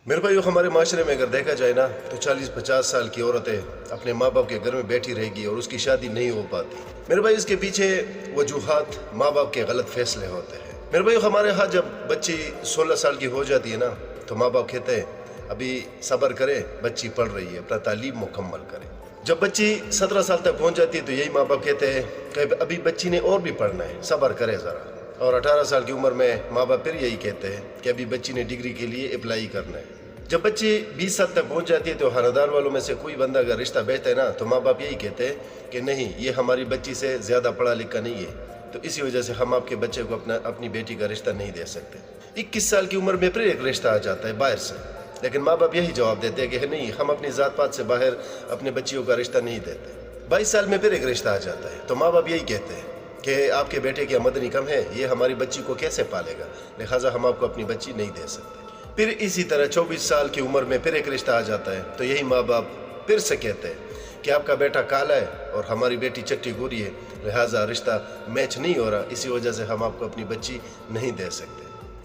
میرے بھائیو، ہمارے معاشرے میں اگر دیکھا جائے نا تو 40-50 سال کی عورتیں اپنے ماں باپ کے گھر میں بیٹھی رہے گی اور اس کی شادی نہیں ہو پاتی۔ میرے بھائی، اس کے پیچھے وجوہات ماں باپ کے غلط فیصلے ہوتے ہیں۔ میرے بھائی، ہمارے ہاں جب بچی 16 سال کی ہو جاتی ہے نا تو ماں باپ کہتے ہیں ابھی صبر کرے، بچی پڑھ رہی ہے، اپنا تعلیم مکمل کرے۔ جب بچی 17 سال تک پہنچ جاتی ہے تو یہی ماں باپ کہتے ہیں کہ ابھی بچی نے اور بھی پڑھنا ہے، صبر کرے ذرا۔ اور 18 سال کی عمر میں ماں باپ پھر یہی کہتے ہیں کہ ابھی بچی نے ڈگری کے لیے اپلائی کرنا ہے۔ جب بچی 20 سال تک پہنچ جاتی ہے تو خاندان والوں میں سے کوئی بندہ اگر رشتہ بھیجتا ہے نا تو ماں باپ یہی کہتے ہیں کہ نہیں، یہ ہماری بچی سے زیادہ پڑھا لکھا نہیں ہے، تو اسی وجہ سے ہم آپ کے بچے کو اپنی بیٹی کا رشتہ نہیں دے سکتے۔ 21 سال کی عمر میں پھر ایک رشتہ آ جاتا ہے باہر سے، لیکن ماں باپ یہی جواب دیتے ہیں کہ نہیں، ہم اپنی ذات پات سے باہر اپنے بچیوں کا رشتہ نہیں دیتے۔ 22 سال میں پھر ایک رشتہ آ جاتا ہے تو ماں باپ یہی کہتے ہیں کہ آپ کے بیٹے کی آمدنی کم ہے، یہ ہماری بچی کو کیسے پالے گا، لہٰذا ہم آپ کو اپنی بچی نہیں دے سکتے۔ پھر اسی طرح 24 سال کی عمر میں پھر ایک رشتہ آ جاتا ہے تو یہی ماں باپ پھر سے کہتے ہیں کہ آپ کا بیٹا کالا ہے اور ہماری بیٹی چٹی گوری ہے، لہٰذا رشتہ میچ نہیں ہو رہا، اسی وجہ سے ہم آپ کو اپنی بچی نہیں دے سکتے۔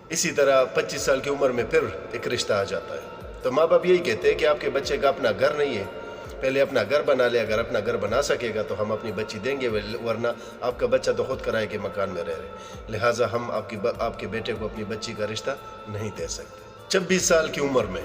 اسی طرح 25 سال کی عمر میں پھر ایک رشتہ آ جاتا ہے تو ماں باپ یہی کہتے ہیں کہ آپ کے بچے کا اپنا گھر نہیں ہے، پہلے اپنا گھر بنا لے، اگر اپنا گھر بنا سکے گا تو ہم اپنی بچی دیں گے، ورنہ آپ کا بچہ تو خود کرائے کے مکان میں رہ رہے، لہٰذا ہم آپ کے بیٹے کو اپنی بچی کا رشتہ نہیں دے سکتے۔ 26 سال کی عمر میں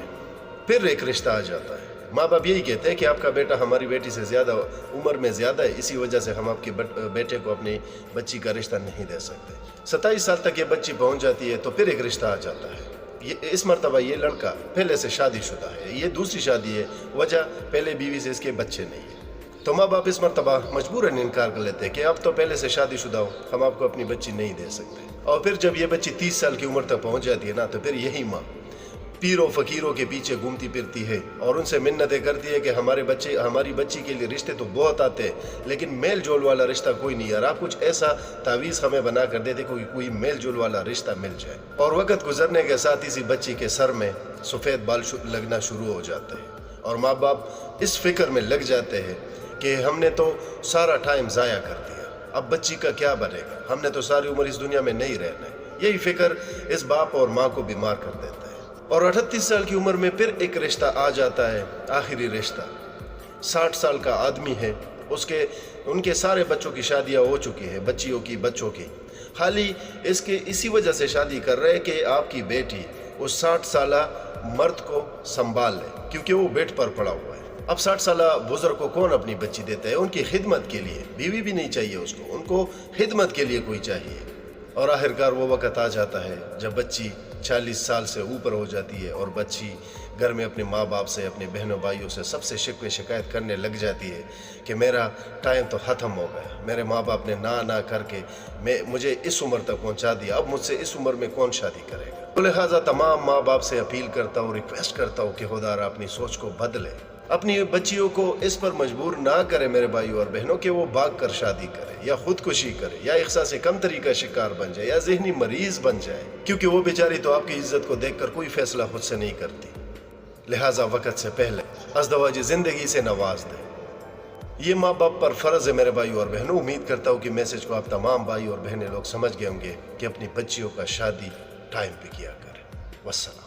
پھر ایک رشتہ آ جاتا ہے، ماں باپ یہی کہتے ہیں کہ آپ کا بیٹا ہماری بیٹی سے زیادہ عمر میں زیادہ ہے، اسی وجہ سے ہم آپ کے بیٹے کو اپنی بچی کا رشتہ نہیں دے سکتے۔ 27 سال تک یہ بچی پہنچ جاتی ہے تو پھر ایک رشتہ آ جاتا ہے۔ اس مرتبہ یہ لڑکا پہلے سے شادی شدہ ہے، یہ دوسری شادی ہے، وجہ پہلے بیوی سے اس کے بچے نہیں ہیں، تو ماں باپ اس مرتبہ مجبوراً انکار کر لیتے ہیں کہ آپ تو پہلے سے شادی شدہ ہو، ہم آپ کو اپنی بچی نہیں دے سکتے۔ اور پھر جب یہ بچی 30 سال کی عمر تک پہنچ جاتی ہے نا تو پھر یہی ماں پیروں فقیروں کے پیچھے گھومتی پھرتی ہے اور ان سے منتیں کرتی ہے کہ ہماری بچی کے لیے رشتے تو بہت آتے ہیں لیکن میل جول والا رشتہ کوئی نہیں ہے، آپ کچھ ایسا تعویذ ہمیں بنا کر دے دے کوئی میل جول والا رشتہ مل جائے۔ اور وقت گزرنے کے ساتھ اسی بچی کے سر میں سفید بال لگنا شروع ہو جاتے ہیں اور ماں باپ اس فکر میں لگ جاتے ہیں کہ ہم نے تو سارا ٹائم ضائع کر دیا، اب بچی کا کیا بنے گا، ہم نے تو ساری عمر اس دنیا میں نہیں رہنا ہے۔ یہی فکر اس باپ اور ماں کو بیمار کر دیتا ہے۔ اور 38 سال کی عمر میں پھر ایک رشتہ آ جاتا ہے، آخری رشتہ۔ 60 سال کا آدمی ہے، ان کے سارے بچوں کی شادیاں ہو چکی ہیں، بچیوں کی، بچوں کی، خالی اسی وجہ سے شادی کر رہے کہ آپ کی بیٹی اس 60 سالہ مرد کو سنبھال لے، کیونکہ وہ بیڈ پر پڑا ہوا ہے۔ اب 60 سالہ بزرگ کو کون اپنی بچی دیتا ہے؟ ان کی خدمت کے لیے بیوی بھی نہیں چاہیے اس کو، ان کو خدمت کے لیے کوئی چاہیے۔ اور آخرکار وہ وقت آ جاتا ہے جب بچی 40 سال سے اوپر ہو جاتی ہے اور بچی گھر میں اپنے ماں باپ سے، اپنے بہنوں بھائیوں سے سب سے شکایت کرنے لگ جاتی ہے کہ میرا ٹائم تو ختم ہو گیا، میرے ماں باپ نے نہ کر کے مجھے اس عمر تک پہنچا دیا، اب مجھ سے اس عمر میں کون شادی کرے گا۔ تو لہٰذا تمام ماں باپ سے اپیل کرتا ہوں، ریکویسٹ کرتا ہوں کہ خدا را اپنی سوچ کو بدلے، اپنی بچیوں کو اس پر مجبور نہ کرے میرے بھائیوں اور بہنوں کہ وہ بھاگ کر شادی کرے یا خودکشی کرے یا احساس کمتری کا شکار بن جائے یا ذہنی مریض بن جائے، کیونکہ وہ بیچاری تو آپ کی عزت کو دیکھ کر کوئی فیصلہ خود سے نہیں کرتی۔ لہٰذا وقت سے پہلے ازدواجی زندگی سے نواز دیں، یہ ماں باپ پر فرض ہے میرے بھائیوں اور بہنوں۔ امید کرتا ہوں کہ میسج کو آپ تمام بھائی اور بہنیں لوگ سمجھ گئے ہوں گے کہ اپنی بچیوں کا شادی ٹائم پہ کیا کریں۔ والسلام۔